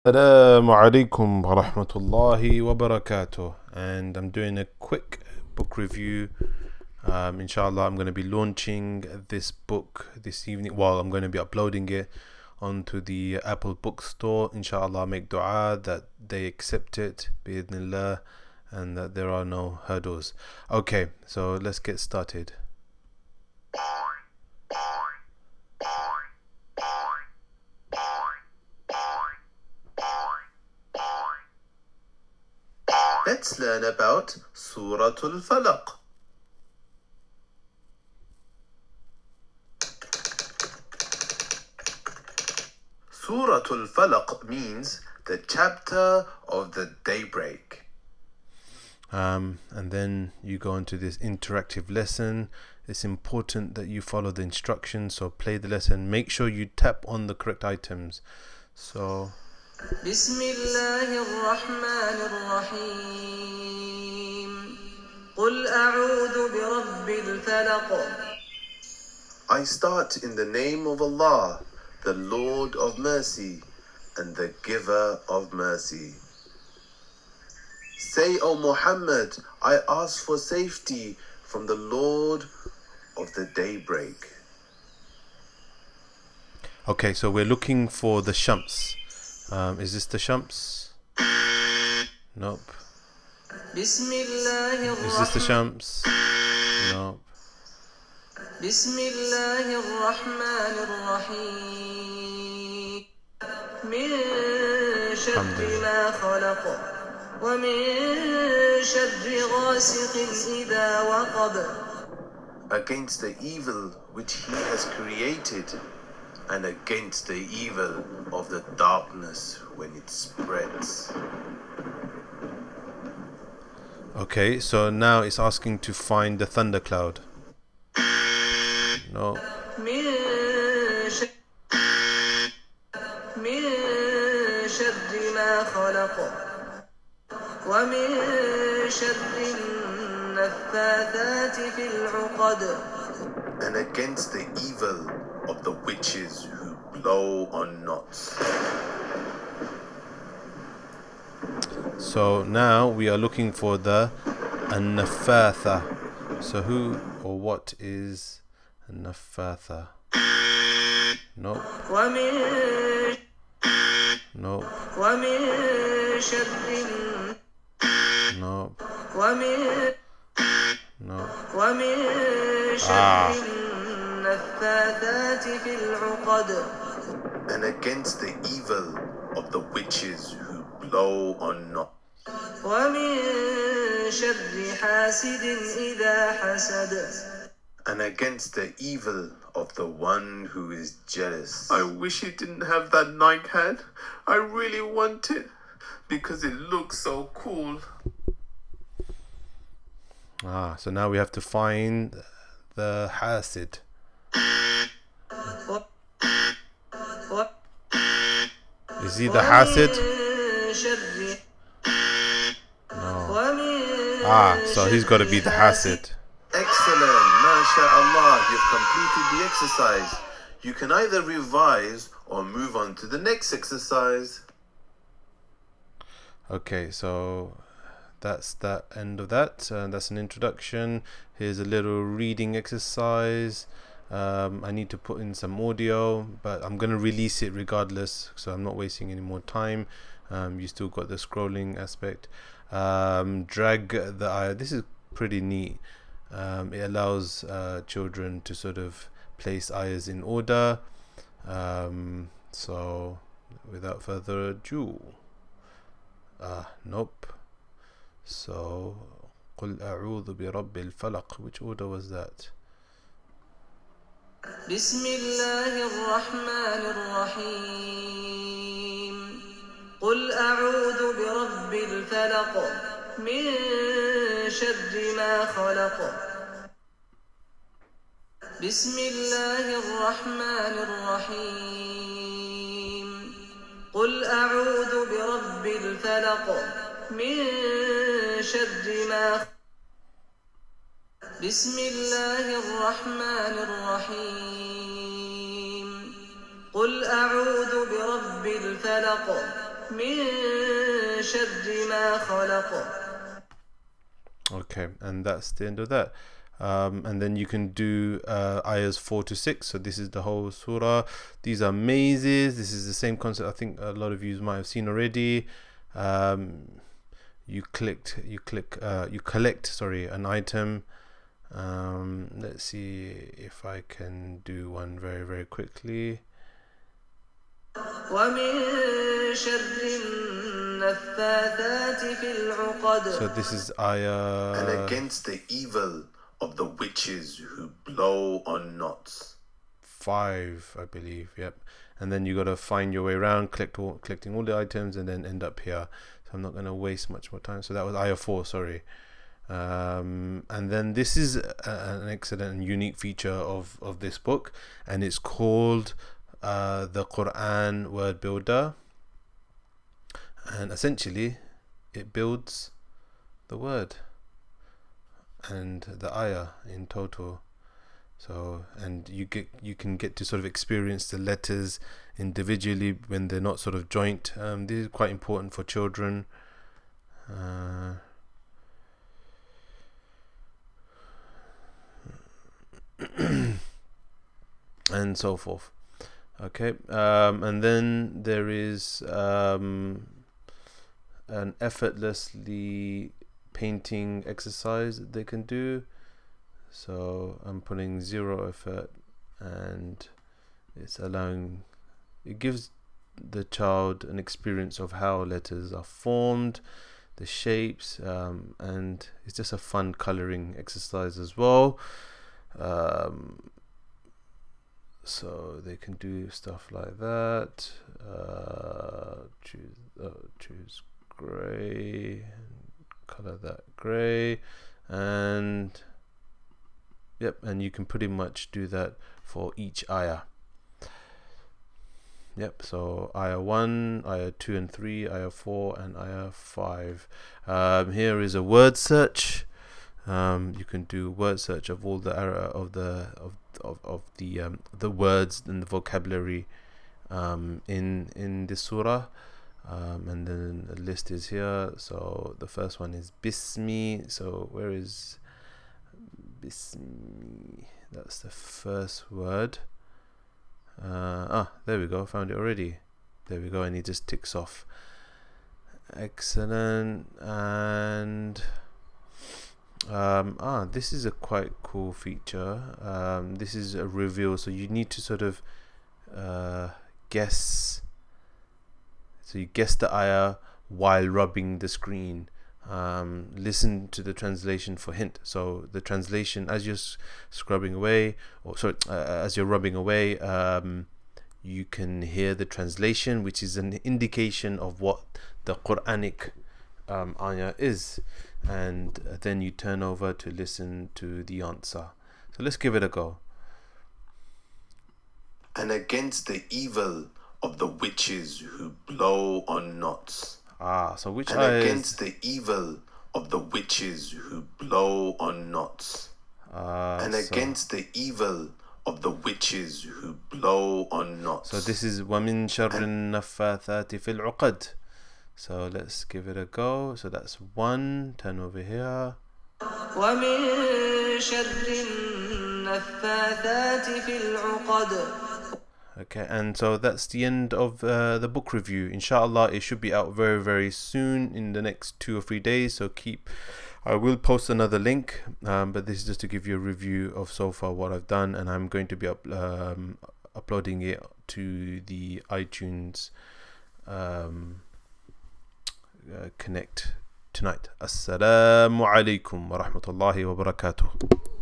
Assalamu alaikum wa rahmatullahi wa barakatuh. And I'm doing a quick book review. Inshallah, I'm going to be launching this book this evening. Well, I'm going to be uploading it onto the Apple bookstore. Inshallah, make dua that they accept it, bi'idhnillah, and that there are no hurdles. Okay, so let's get started. Let's learn about Surah al-Falaq. Surah al-Falaq means the chapter of the daybreak. And then you go into this interactive lesson. It's important that you follow the instructions, so play the lesson. Make sure you tap on the correct items. So بسم الله الرحمن الرحيم قل أعوذ برب الفلق I start in the name of Allah, the Lord of mercy and the giver of mercy. Say, O Muhammad, I ask for safety from the Lord of the daybreak. Okay, so we're looking for the shams. Is this the shams? Nope. بسم الله Is this the shams? Nope. بسم الله الرحمن الرحيم من شر ما خلق ومن شر غاسق إذا وقب Against the evil which He has created, and against the evil of the darkness when it spreads. Okay, so now it's asking to find the thundercloud. No. من شر ما خلق ومن شر النفاثات في العقد And against the evil of the witches who blow on knots. So now we are looking for the an-Nafatha. So who or what is an-Nafatha? Nope. ومن Nope. ومن شر Nope. ومن Nope. ومن شر النفاثات في العقد And against the evil of the witches who blow on knots. ومن شر حاسد إذا حسد And against the evil of the one who is jealous. I wish it didn't have that Nike hat. I really want it because it looks so cool. So now we have to find the hasid. Is he the hasid? No. So he's got to be the hasid. Excellent, MashaAllah, you've completed the exercise. You can either revise or move on to the next exercise. Okay, so that's the end of that. That's an introduction. Here's a little reading exercise. I need to put in some audio, but I'm going to release it regardless, so I'm not wasting any more time. You still got the scrolling aspect. Drag the ayah. This is pretty neat. It allows children to sort of place ayahs in order. So without further ado, nope. So قل أعوذ برب الفلق. Which order was that? بسم الله الرحمن الرحيم قل أعوذ برب الفلق من شر ما خلق بسم الله الرحمن الرحيم قل أعوذ برب الفلق من شر ما بسم الله الرحمن الرحيم قل أعوذ برب الفلق من شر ما خلق. Okay, and that's the end of that. And then you can do ayahs 4 to 6. So this is the whole surah. These are mazes. This is the same concept I think a lot of you might have seen already. You collect an item. Let's see if I can do one very, very quickly. ومن شر النفاثات في العقد. So this is ayah. And against the evil of the witches who blow on knots. 5, I believe. Yep. And then you got to find your way around, collecting all the items, and then end up here. So I'm not going to waste much more time. So that was ayah 4. Sorry. And then this is an excellent and unique feature of this book, and it's called the Quran Word Builder. And essentially, it builds the word and the ayah in total. So, and you can get to sort of experience the letters individually when they're not sort of joint. This is quite important for children. And so forth. Okay, and then there is an effortlessly painting exercise that they can do. So I'm putting 0 effort, and it gives the child an experience of how letters are formed, the shapes, and it's just a fun coloring exercise as well. So they can do stuff like that. Choose grey, color that grey, and yep, and you can pretty much do that for each ayah. Yep, so ayah 1, ayah 2 and 3, ayah 4 and ayah 5. Here is a word search. You can do word search of all the the words and the vocabulary in this surah, and then the list is here. So the first one is Bismi. So where is Bismi? That's the first word. There we go, found it already. There we go, and it just ticks off. Excellent. And this is a quite cool feature. This is a reveal, so you need to sort of guess. So you guess the ayah while rubbing the screen. Listen to the translation for hint. So the translation, as you're scrubbing away, as you're rubbing away, you can hear the translation, which is an indication of what the Quranic ayah is, and then you turn over to listen to the answer. So let's give it a go. And against the evil of the witches who blow on knots. So which and ayah against the evil of the witches who blow on knots. And against the evil of the witches who blow on knots. So this is وَمِن شَرِّ النَّفَّاثَاتِ فِي الْعُقَدِ. So let's give it a go. So that's 1. Turn over here. ومن شر النفاثات في العقد. Okay, and so that's the end of the book review. Inshallah, it should be out very, very soon, in the next 2 or 3 days. So I will post another link, but this is just to give you a review of so far what I've done, and I'm going to be uploading it to the iTunes Connect tonight. Assalamu alaikum wa rahmatullahi wa barakatuh.